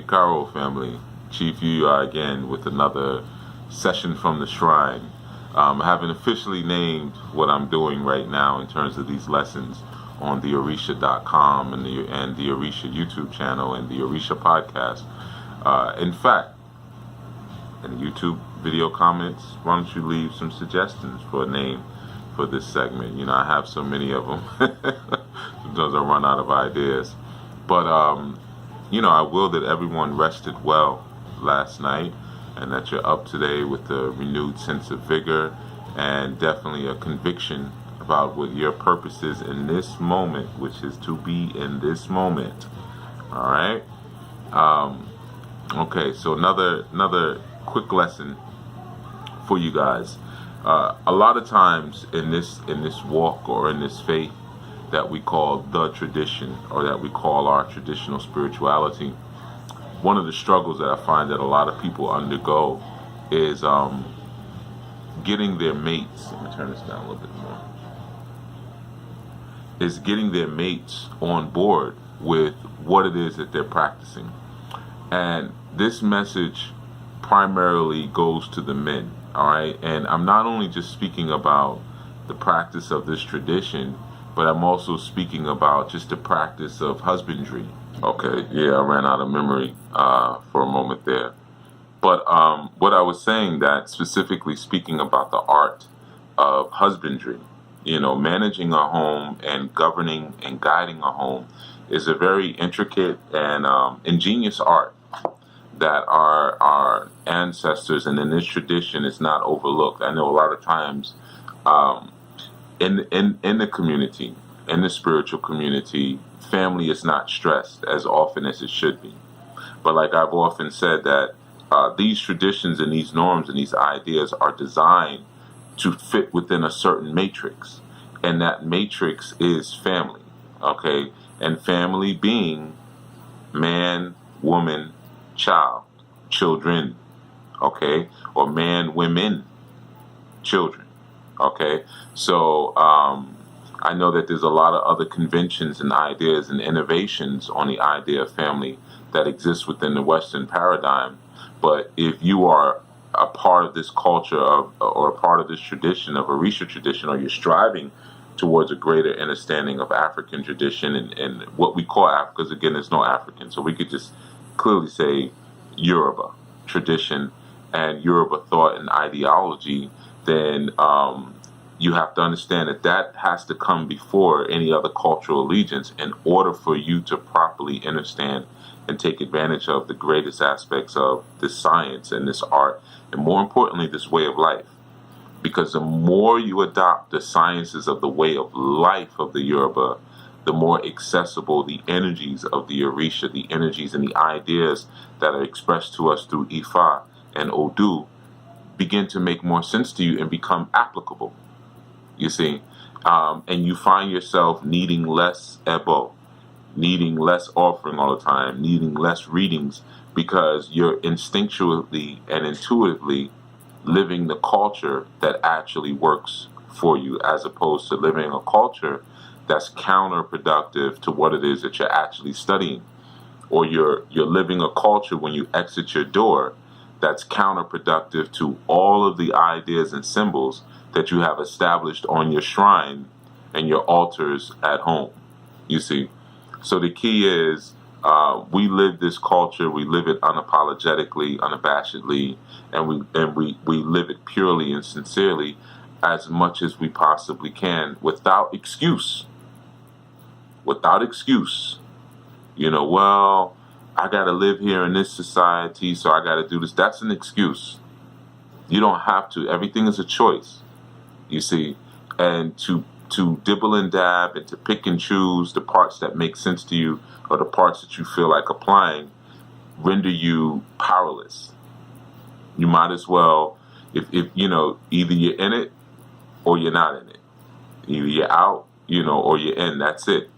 Caro family, Chief Yu again with another session from the shrine. I haven't officially named what I'm doing right now in terms of these lessons on the Orisha.com and the Orisha YouTube channel and the Orisha podcast. In fact, in the YouTube video comments, why don't you leave some suggestions for a name for this segment? You know, I have so many of them. Sometimes I run out of ideas. But, I will that everyone rested well last night and that you're up today with a renewed sense of vigor and definitely a conviction about what your purpose is in this moment, which is to be in this moment. All right? Okay, so another quick lesson for you guys. A lot of times in this walk or in this faith that we call the tradition or that we call our traditional spirituality, one of the struggles that I find that a lot of people undergo is getting their mates. Let me turn this down a little bit more. Is getting their mates on board with what it is that they're practicing. And this message primarily goes to the men, all right? And I'm not only just speaking about the practice of this tradition, but I'm also speaking about just the practice of husbandry. Okay, yeah, I ran out of memory for a moment there. But what I was saying, that specifically speaking about the art of husbandry, managing a home and governing and guiding a home is a very intricate and ingenious art that our ancestors and in this tradition is not overlooked. I know a lot of times in the community, in the spiritual community, family is not stressed as often as it should be. But like I've often said, that these traditions and these norms and these ideas are designed to fit within a certain matrix. And that matrix is family, okay? And family being man, woman, child, children, okay? Or man, women, children, okay? So I know that there's a lot of other conventions and ideas and innovations on the idea of family that exists within the Western paradigm. But if you are a part of this culture or a part of this tradition of Orisha tradition, or you're striving towards a greater understanding of African tradition and what we call Africa, because again, there's no African, so we could just clearly say Yoruba tradition and Yoruba thought and ideology, then you have to understand that has to come before any other cultural allegiance in order for you to properly understand and take advantage of the greatest aspects of this science and this art, and more importantly, this way of life. Because the more you adopt the sciences of the way of life of the Yoruba, the more accessible the energies of the Orisha, the energies and the ideas that are expressed to us through Ifa and Odu begin to make more sense to you and become applicable, you see. And you find yourself needing less Ebo, needing less offering all the time, needing less readings, because you're instinctually and intuitively living the culture that actually works for you, as opposed to living a culture that's counterproductive to what it is that you're actually studying. Or you're living a culture when you exit your door that's counterproductive to all of the ideas and symbols that you have established on your shrine and your altars at home, you see. So the key is we live this culture, we live it unapologetically, unabashedly, and we live it purely and sincerely as much as we possibly can without excuse. Without excuse. Well, I got to live here in this society, so I got to do this. That's an excuse. You don't have to. Everything is a choice, you see. And to dibble and dab and to pick and choose the parts that make sense to you or the parts that you feel like applying render you powerless. You might as well, if either you're in it or you're not in it. Either you're out, or you're in. That's it.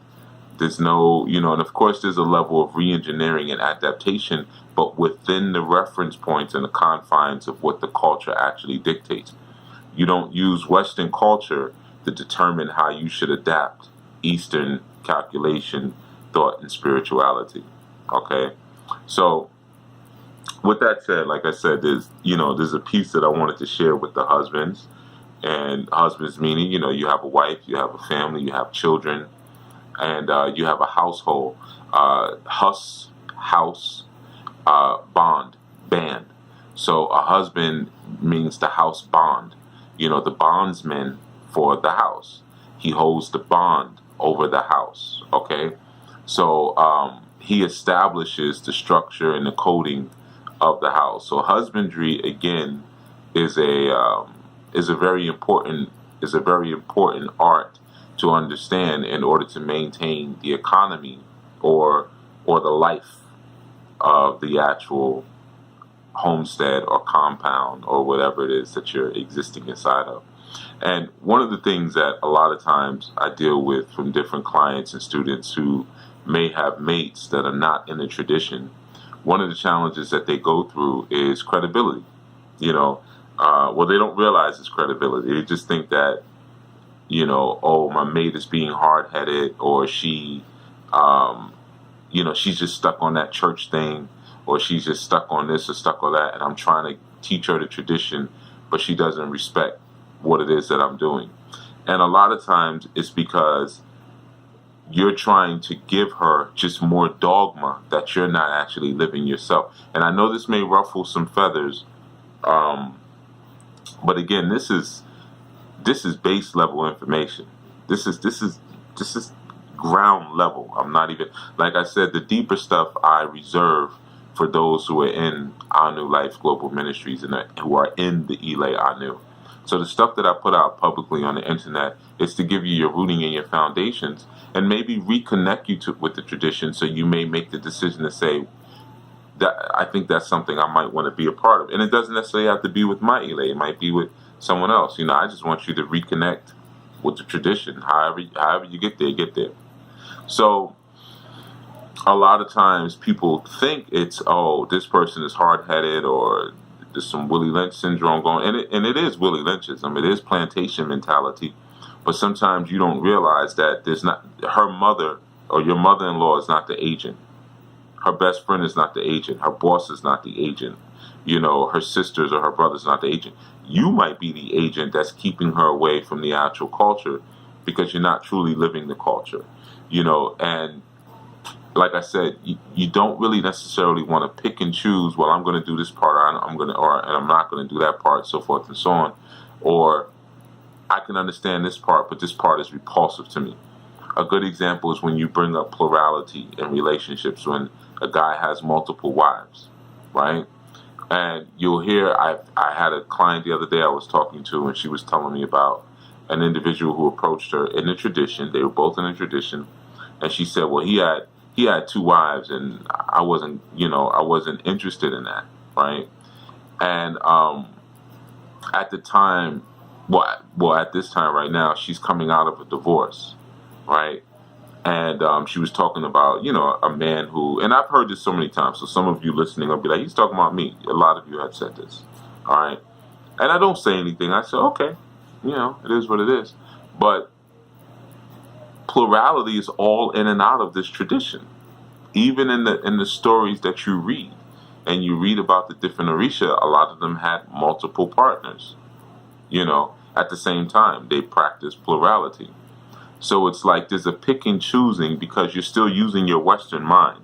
There's no, and of course there's a level of re-engineering and adaptation, but within the reference points and the confines of what the culture actually dictates. You don't use Western culture to determine how you should adapt Eastern calculation, thought, and spirituality. Okay? So with that said, like I said, there's a piece that I wanted to share with the husbands, and husbands meaning, you have a wife, you have a family, you have children, and you have a household. House, bond, band. So a husband means the house bond, the bondsman for the house. He holds the bond over the house, okay? So he establishes the structure and the coding of the house. So husbandry, again, is a very important art to understand in order to maintain the economy or the life of the actual homestead or compound or whatever it is that you're existing inside of. And one of the things that a lot of times I deal with from different clients and students who may have mates that are not in the tradition, one of the challenges that they go through is credibility. Well, they don't realize it's credibility. They just think that, oh, my mate is being hard-headed, or she, she's just stuck on that church thing, or she's just stuck on this or stuck on that, and I'm trying to teach her the tradition, but she doesn't respect what it is that I'm doing. And a lot of times it's because you're trying to give her just more dogma that you're not actually living yourself. And I know this may ruffle some feathers, but again, this is base level information. This is ground level. I'm not even, like I said, the deeper stuff I reserve for those who are in Anu Life Global Ministries and who are in the Ile Anu. So the stuff that I put out publicly on the internet is to give you your rooting and your foundations, and maybe reconnect you with the tradition, so you may make the decision to say, that I think that's something I might want to be a part of. And it doesn't necessarily have to be with my Ile. It might be with someone else. I just want you to reconnect with the tradition. However you get there, get there. So a lot of times people think it's, oh, this person is hard-headed, or there's some Willie Lynch syndrome going, and it is Willie Lynchism. It is plantation mentality. But sometimes you don't realize that there's not, her mother or your mother-in-law is not the agent. Her best friend is not the agent. Her boss is not the agent. Her sisters or her brother's not the agent. You might be the agent that's keeping her away from the actual culture, because you're not truly living the culture. And like I said, you don't really necessarily want to pick and choose, well, I'm going to do this part, and I'm not going to do that part, so forth and so on. Or I can understand this part, but this part is repulsive to me. A good example is when you bring up plurality in relationships, when a guy has multiple wives, right? And you'll hear, I had a client the other day I was talking to, and she was telling me about an individual who approached her in the tradition. They were both in the tradition. And she said, well, he had two wives, and I wasn't interested in that, right? And at the time, at this time right now, she's coming out of a divorce, right? And she was talking about, a man who, and I've heard this so many times, so some of you listening will be like, he's talking about me. A lot of you have said this, all right? And I don't say anything. I say, okay, it is what it is. But plurality is all in and out of this tradition. Even in the stories that you read, and you read about the different Orisha, a lot of them had multiple partners. At the same time, they practice plurality. So it's like there's a pick and choosing, because you're still using your Western mind.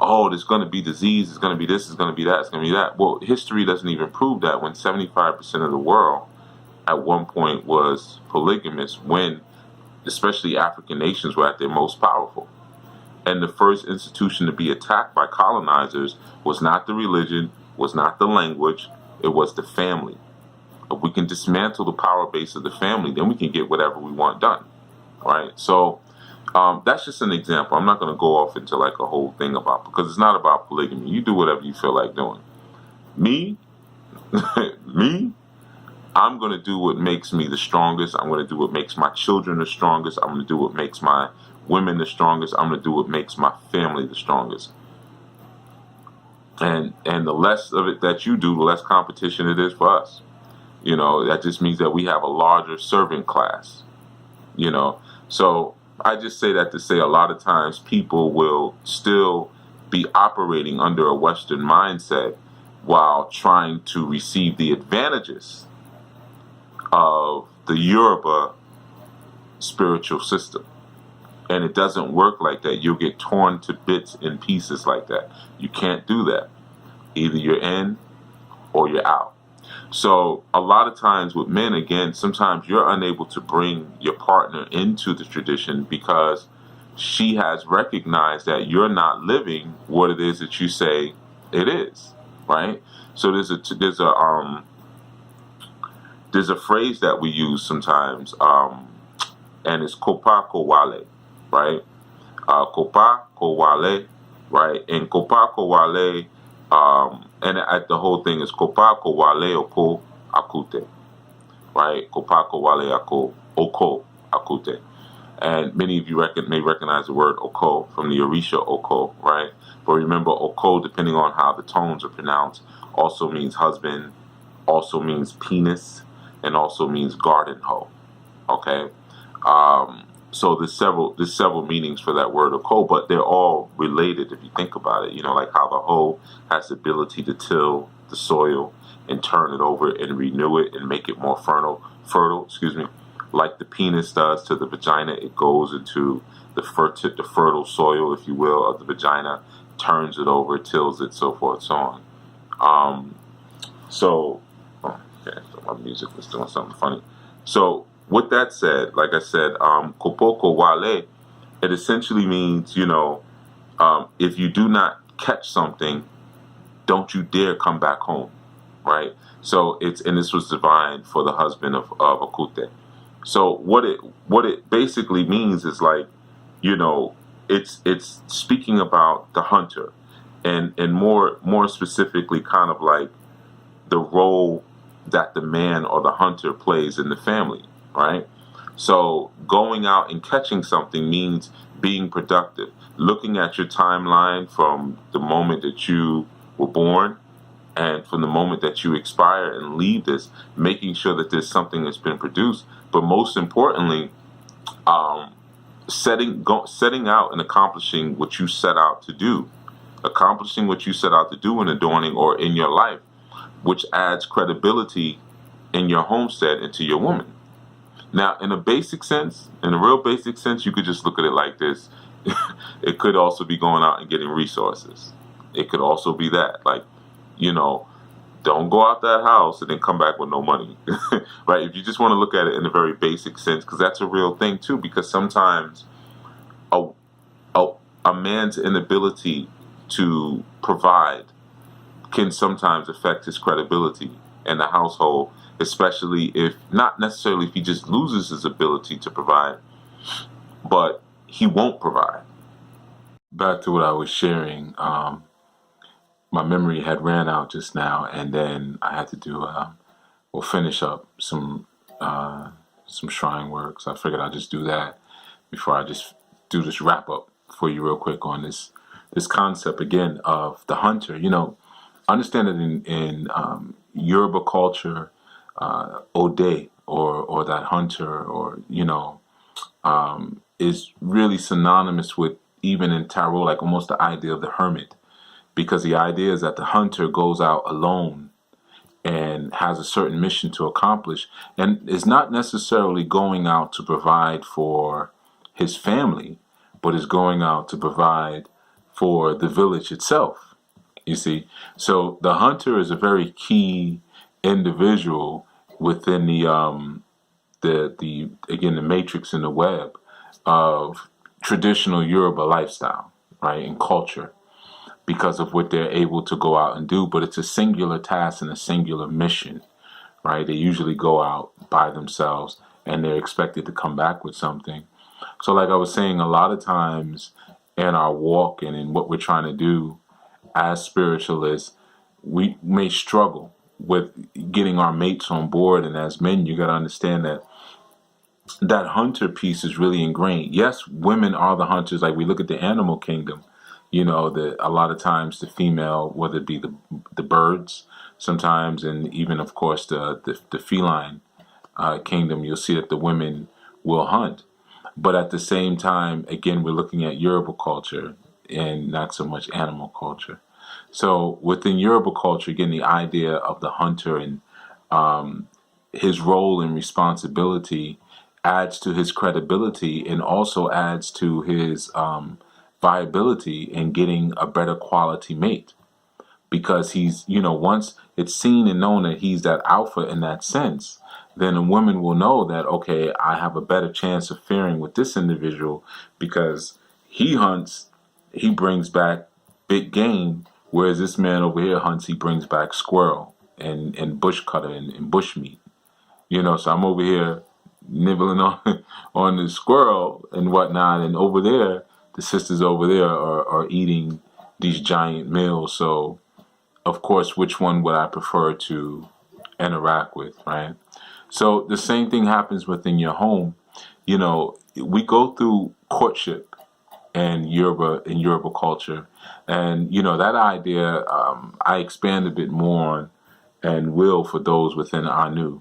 Oh, there's going to be disease, it's going to be this, it's going to be that, it's going to be that. Well, history doesn't even prove that, when 75% of the world at one point was polygamous, when especially African nations were at their most powerful. And the first institution to be attacked by colonizers was not the religion, was not the language, it was the family. If we can dismantle the power base of the family, then we can get whatever we want done. Right? So that's just an example. I'm not going to go off into like a whole thing because it's not about polygamy. You do whatever you feel like doing. Me, I'm going to do what makes me the strongest. I'm going to do what makes my children the strongest. I'm going to do what makes my women the strongest. I'm going to do what makes my family the strongest. And the less of it that you do, the less competition it is for us. That just means that we have a larger servant class. So I just say that to say a lot of times people will still be operating under a Western mindset while trying to receive the advantages of the Yoruba spiritual system. And it doesn't work like that. You'll get torn to bits and pieces like that. You can't do that. Either you're in or you're out. So a lot of times with men, again, sometimes you're unable to bring your partner into the tradition because she has recognized that you're not living what it is that you say it is, right? So there's a phrase that we use sometimes, and it's kopa kowale, right? Kopa kowale, right? And kopa kowale, and the whole thing is kopa kowale oko akute, right? Kopa kowale oko akute. And many of you may recognize the word oko from the Orisha oko, right? But remember, oko, depending on how the tones are pronounced, also means husband, also means penis, and also means garden hoe. Okay, so there's several meanings for that word oko, but they're all related if you think about it. You know, like how the hoe has the ability to till the soil and turn it over and renew it and make it more fertile. Like the penis does to the vagina, it goes into the fertile soil, if you will, of the vagina, turns it over, tills it, so forth, so on. So my music was doing something funny. So with that said, like I said, kopoko wale, it essentially means, if you do not catch something, don't you dare come back home, right? So and this was divine for the husband of Akute. So what it basically means is like, it's speaking about the hunter, and more specifically, kind of like the role that the man or the hunter plays in the family, right? So going out and catching something means being productive. Looking at your timeline from the moment that you were born and from the moment that you expire and leave this, making sure that there's something that's been produced. But most importantly, setting out and accomplishing what you set out to do. Accomplishing what you set out to do in adorning or in your life, which adds credibility in your homestead and to your woman. Now, in a real basic sense, you could just look at it like this. It could also be going out and getting resources. It could also be that, like, don't go out that house and then come back with no money, right? If you just want to look at it in a very basic sense, because that's a real thing too, because sometimes a man's inability to provide can sometimes affect his credibility in the household, especially if he just loses his ability to provide, but he won't provide. Back to what I was sharing, my memory had ran out just now, and then I had to do finish up some shrine work. So I figured I'd just do that before I just do this wrap up for you real quick on this concept again of the hunter. Understand that in Yoruba culture, Ode or that hunter is really synonymous with, even in tarot, like almost the idea of the hermit, because the idea is that the hunter goes out alone and has a certain mission to accomplish, and is not necessarily going out to provide for his family, but is going out to provide for the village itself. You see, so the hunter is a very key individual within the matrix and the web of traditional Yoruba lifestyle, right, and culture, because of what they're able to go out and do. But it's a singular task and a singular mission, right? They usually go out by themselves and they're expected to come back with something. So like I was saying, a lot of times in our walk and in what we're trying to do as spiritualists, we may struggle with getting our mates on board. And as men, you got to understand that hunter piece is really ingrained. Yes, women are the hunters. Like we look at the animal kingdom, a lot of times the female, whether it be the birds sometimes, and even of course the feline kingdom, you'll see that the women will hunt. But at the same time, again, we're looking at Yoruba culture. and not so much animal culture. So within Yoruba culture, again, the idea of the hunter and his role and responsibility adds to his credibility and also adds to his viability in getting a better quality mate, because he's, once it's seen and known that he's that alpha in that sense, then a woman will know that, okay, I have a better chance of faring with this individual because he hunts, he brings back big game, whereas this man over here hunts, he brings back squirrel and bush cutter and bush meat. So I'm over here nibbling on on the squirrel and whatnot, and over there, the sisters over there are eating these giant meals. So of course, which one would I prefer to interact with, right? So the same thing happens within your home. We go through courtship and Yoruba culture, and that idea I expand a bit more on, and will for those within Anu.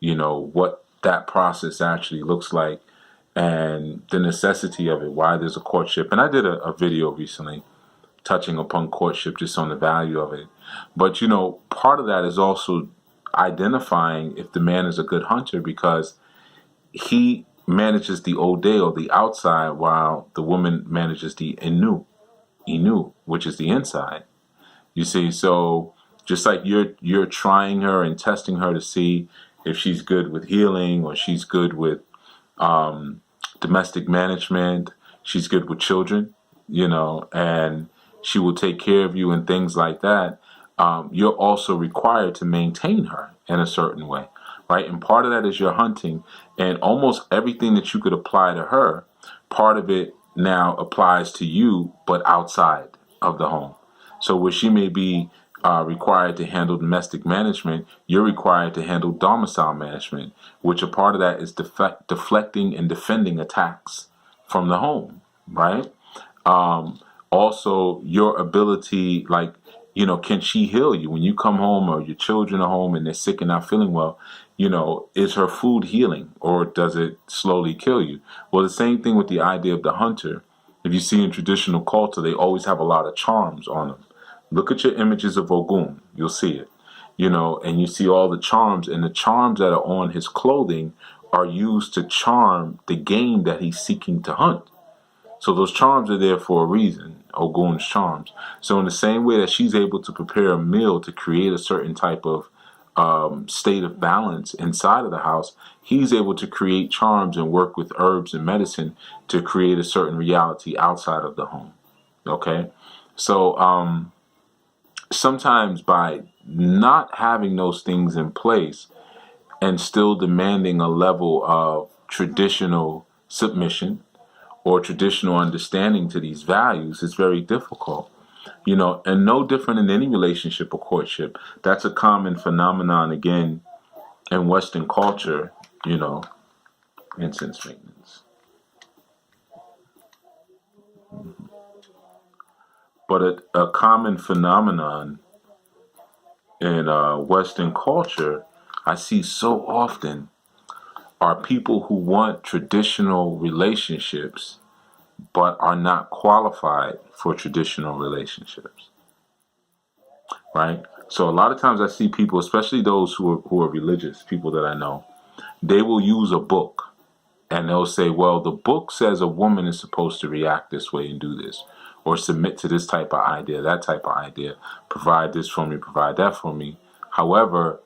What that process actually looks like, and the necessity of it, why there's a courtship. And I did a video recently touching upon courtship, just on the value of it. But part of that is also identifying if the man is a good hunter, because he manages the ode, or the outside, while the woman manages the inu, which is the inside. You see, so just like you're trying her and testing her to see if she's good with healing, or she's good with domestic management, she's good with children, and she will take care of you and things like that. You're also required to maintain her in a certain way, right? And part of that is your hunting, and almost everything that you could apply to her, part of it now applies to you, but outside of the home. So where she may be required to handle domestic management, you're required to handle domicile management, which a part of that is deflecting and defending attacks from the home, right? Also, your ability, like, can she heal you when you come home, or your children are home and they're sick and not feeling well? Is her food healing, or does it slowly kill you? Well, the same thing with the idea of the hunter. If you see in traditional culture, they always have a lot of charms on them. Look at your images of Ogun, you'll see it. And you see all the charms, and the charms that are on his clothing are used to charm the game that he's seeking to hunt. So those charms are there for a reason, Ogun's charms. So in the same way that she's able to prepare a meal to create a certain type of state of balance inside of the house, he's able to create charms and work with herbs and medicine to create a certain reality outside of the home. Okay? So sometimes by not having those things in place and still demanding a level of traditional submission or traditional understanding to these values, is very difficult. And no different in any relationship or courtship. That's a common phenomenon, again, in Western culture, incense maintenance. But a common phenomenon in Western culture I see so often are people who want traditional relationships but are not qualified for traditional relationships, right? So a lot of times I see people, especially those who are religious, people that I know, they will use a book and they'll say, well, the book says a woman is supposed to react this way and do this, or submit to this type of idea, that type of idea, provide this for me, provide that for me. However,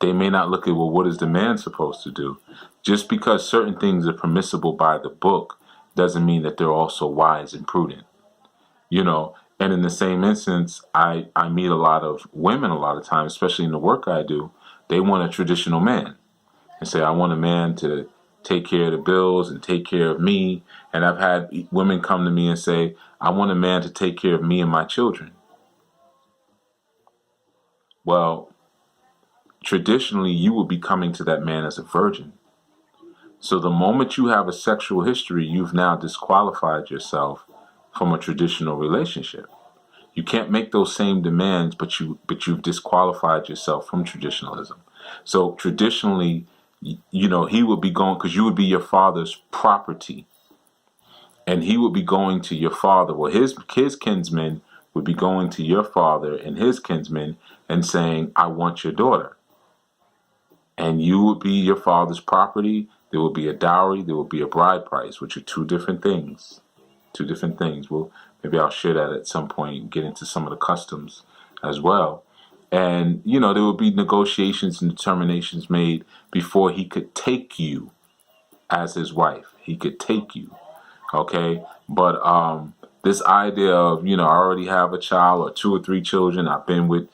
they may not look at, well, what is the man supposed to do? Just because certain things are permissible by the book doesn't mean that they're also wise and prudent, And in the same instance, I meet a lot of women a lot of times, especially in the work I do. They want a traditional man and say, I want a man to take care of the bills and take care of me. And I've had women come to me and say, I want a man to take care of me and my children. Well, traditionally, you would be coming to that man as a virgin. So the moment you have a sexual history, you've now disqualified yourself from a traditional relationship. You can't make those same demands, but you've disqualified yourself from traditionalism. So traditionally, he would be going, because you would be your father's property. And he would be going to your father. Well, his kinsmen would be going to your father and his kinsmen and saying, I want your daughter. And you would be your father's property. There would be a dowry. There would be a bride price, which are two different things. Two different things. Well, maybe I'll share that at some point, get into some of the customs as well. And, there would be negotiations and determinations made before he could take you as his wife. He could take you. Okay. But this idea of, I already have a child or 2 or 3 children. I've been with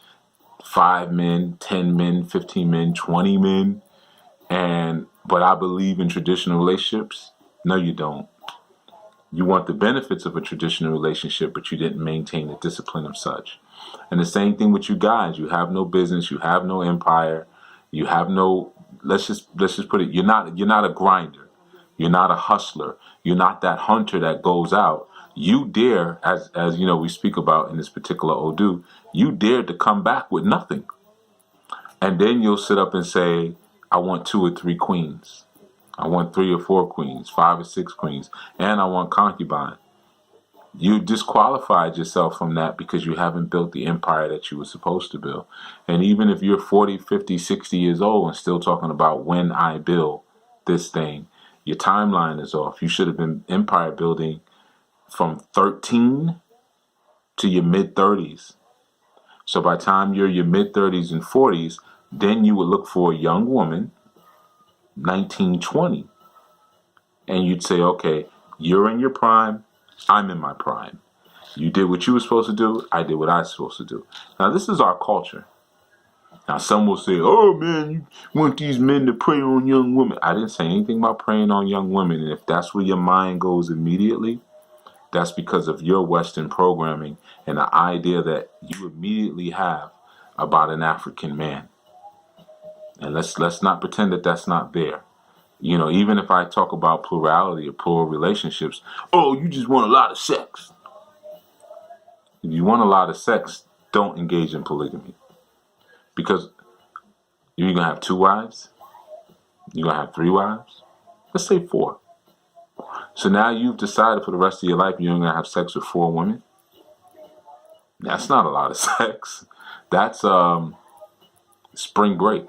5 men, 10 men, 15 men, 20 men. But I believe in traditional relationships. No, you don't. You want the benefits of a traditional relationship, but you didn't maintain the discipline of such. And the same thing with you guys. You have no business. You have no empire. You have no. Let's just put it. You're not a grinder. You're not a hustler. You're not that hunter that goes out. You dare, as we speak about in this particular Odu, you dare to come back with nothing. And then you'll sit up and say, I want 2 or 3 queens. I want 3 or 4 queens, 5 or 6 queens, and I want concubine. You disqualified yourself from that because you haven't built the empire that you were supposed to build. And even if you're 40, 50, 60 years old and still talking about when I build this thing, your timeline is off. You should have been empire building from 13 to your mid-30s. So by the time you're your mid-30s and 40s, then you would look for a young woman, 19, 20. And you'd say, okay, you're in your prime, I'm in my prime. You did what you were supposed to do, I did what I was supposed to do. Now, this is our culture. Now, some will say, oh, man, you want these men to prey on young women. I didn't say anything about preying on young women. And if that's where your mind goes immediately, that's because of your Western programming and the idea that you immediately have about an African man. And let's not pretend that that's not there. Even if I talk about plurality or plural relationships, oh, you just want a lot of sex. If you want a lot of sex, don't engage in polygamy. Because you're going to have 2 wives. You're going to have 3 wives. Let's say 4. So now you've decided for the rest of your life you're going to have sex with 4 women. That's not a lot of sex. That's spring break.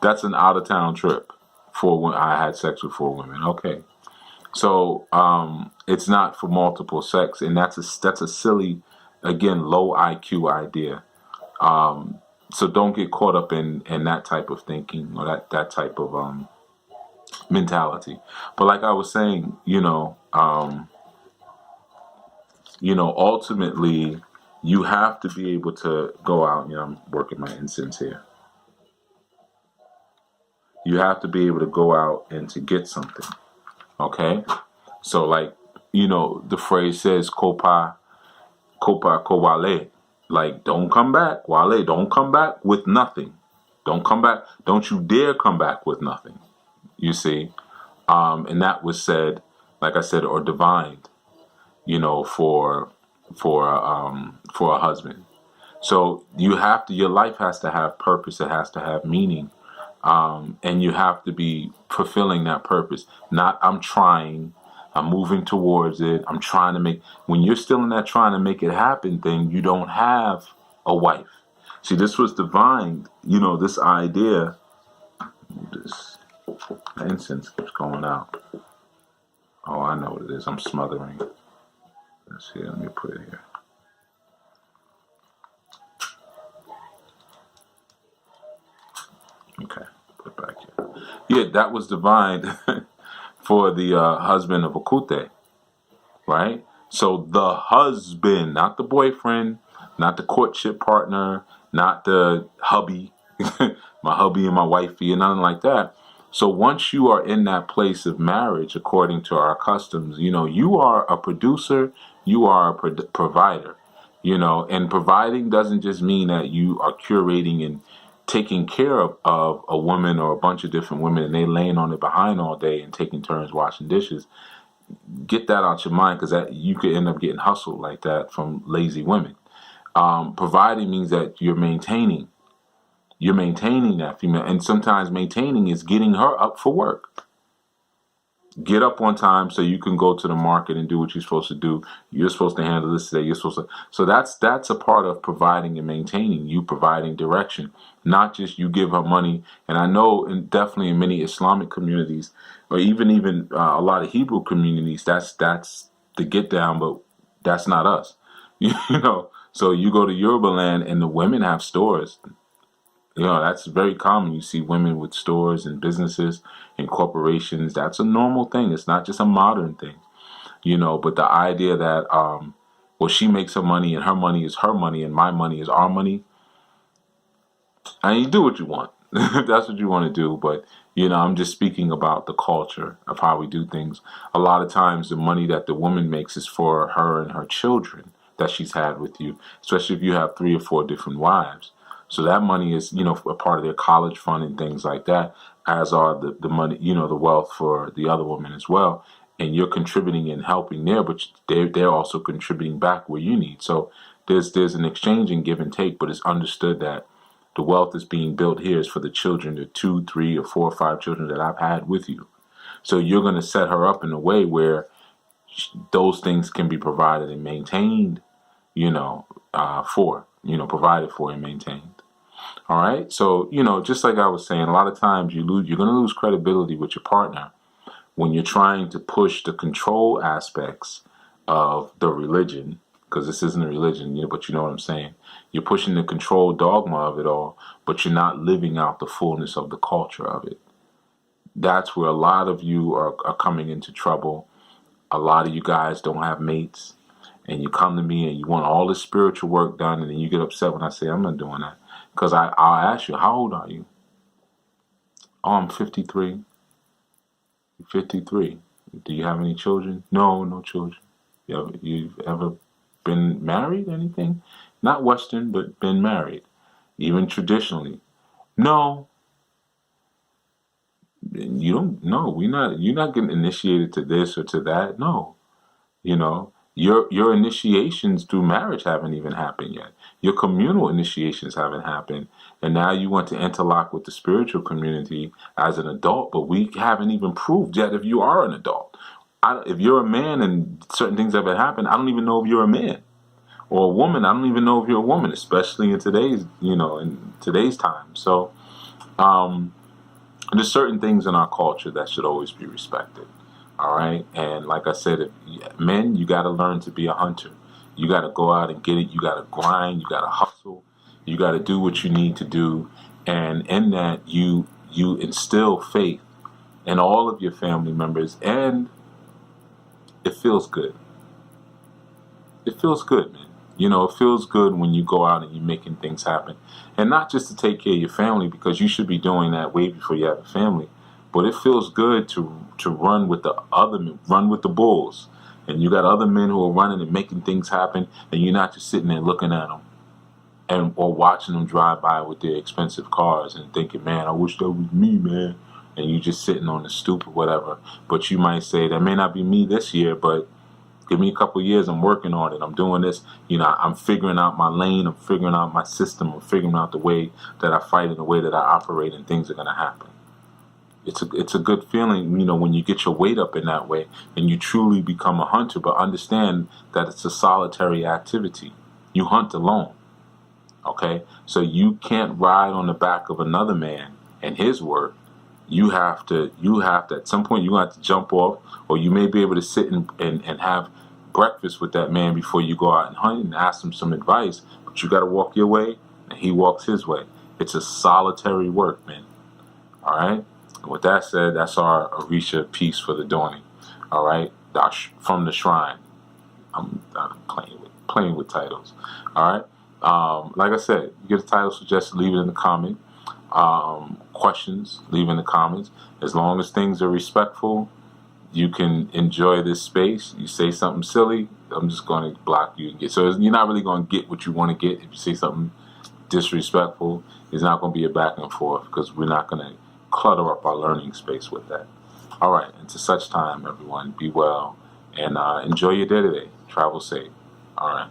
That's an out-of-town trip. I had sex with 4 women. Okay. So it's not for multiple sex, and that's a silly, again, low IQ idea. So don't get caught up in that type of thinking or that type of mentality. But like I was saying, ultimately you have to be able to go out. I'm working my incense here. You have to be able to go out and to get something. Okay? So like, the phrase says, Kopa Kowale. Like, don't come back, Wale. Don't come back with nothing. Don't come back. Don't you dare come back with nothing. You see? And that was said, like I said, or divined, for a husband. So your life has to have purpose. It has to have meaning. And you have to be fulfilling that purpose. Not, I'm moving towards it. I'm trying to when you're still in that trying to make it happen thing, you don't have a wife. See, this was divine, this idea. This incense keeps going out. Oh, I know what it is. I'm smothering it. Let's see, let me put it here. Okay, put it back here. Yeah, that was divine for the husband of Okute, right? So the husband, not the boyfriend, not the courtship partner, not the hubby, my hubby and my wifey, and nothing like that. So once you are in that place of marriage, according to our customs, you are a producer, you are a provider, and providing doesn't just mean that you are curating and taking care of a woman or a bunch of different women and they laying on it behind all day and taking turns washing dishes. Get that out your mind, because that you could end up getting hustled like that from lazy women. Providing means that you're maintaining that female, and sometimes maintaining is getting her up for work. Get up on time so you can go to the market and do what you're supposed to do. You're supposed to handle this today. You're supposed to. So that's a part of providing and maintaining. You providing direction, not just you give her money. And I know, definitely in many Islamic communities, or even a lot of Hebrew communities, that's the get down. But that's not us. You know. So you go to Yoruba land and the women have stores. You know, that's very common. You see women with stores and businesses and corporations. That's a normal thing. It's not just a modern thing, you know, but the idea that, well, she makes her money and her money is her money and my money is our money. And you do what you want. If that's what you want to do. But, you know, I'm just speaking about the culture of how we do things. A lot of times the money that the woman makes is for her and her children that she's had with you, especially if you have 3 or 4 different wives. So that money is, you know, a part of their college fund and things like that, as are the money, you know, the wealth for the other woman as well. And you're contributing and helping there, but they're also contributing back where you need. So there's an exchange and give and take, but it's understood that the wealth is being built here is for the children, the 2, 3, or 4 or 5 children that I've had with you. So you're going to set her up in a way where those things can be provided and maintained, you know, provided for and maintained. All right. So, you know, just like I was saying, a lot of times you're going to lose credibility with your partner when you're trying to push the control aspects of the religion, because this isn't a religion, you know, but you know what I'm saying. You're pushing the control dogma of it all, but you're not living out the fullness of the culture of it. That's where a lot of you are coming into trouble. A lot of you guys don't have mates, and you come to me and you want all this spiritual work done, and then you get upset when I say I'm not doing that. Because I'll ask you, how old are you? Oh, I'm 53. 53. Do you have any children? No, no children. You've ever been married? Anything? Not Western, but been married. Even traditionally. No. You don't. No, you're not getting initiated to this or to that. No. You know, your initiations through marriage haven't even happened yet. Your communal initiations haven't happened. And now you want to interlock with the spiritual community as an adult, but we haven't even proved yet if you are an adult. If you're a man and certain things haven't happened, I don't even know if you're a man. Or a woman, I don't even know if you're a woman, especially in today's time. So there's certain things in our culture that should always be respected. All right. And like I said, men, you got to learn to be a hunter. You got to go out and get it. You got to grind. You got to hustle. You got to do what you need to do. And in that, you instill faith in all of your family members. And it feels good. It feels good, man. You know, it feels good when you go out and you're making things happen. And not just to take care of your family, because you should be doing that way before you have a family. But it feels good to run with the other men, run with the bulls. And you got other men who are running and making things happen, and you're not just sitting there looking at them or watching them drive by with their expensive cars and thinking, man, I wish that was me, man. And you just sitting on the stoop or whatever. But you might say, that may not be me this year, but give me a couple of years, I'm working on it. I'm doing this. You know, I'm figuring out my lane. I'm figuring out my system. I'm figuring out the way that I fight and the way that I operate, and things are going to happen. It's a good feeling, you know, when you get your weight up in that way and you truly become a hunter, but understand that it's a solitary activity. You hunt alone, okay? So you can't ride on the back of another man and his work. You have to, at some point, you have to jump off, or you may be able to sit and have breakfast with that man before you go out and hunt and ask him some advice, but you got to walk your way and he walks his way. It's a solitary work, man. All right? With that said, that's our Orisha piece for the dawning. All right, from the shrine. I'm playing with titles. All right. Like I said, you get a title suggested, leave it in the comment. Questions, leave in the comments. As long as things are respectful, you can enjoy this space. You say something silly, I'm just going to block you. So you're not really going to get what you want to get. If you say something disrespectful, it's not going to be a back and forth, because we're not going to clutter up our learning space with that. All right, until such time, everyone, be well and enjoy your day today. Travel safe. All right.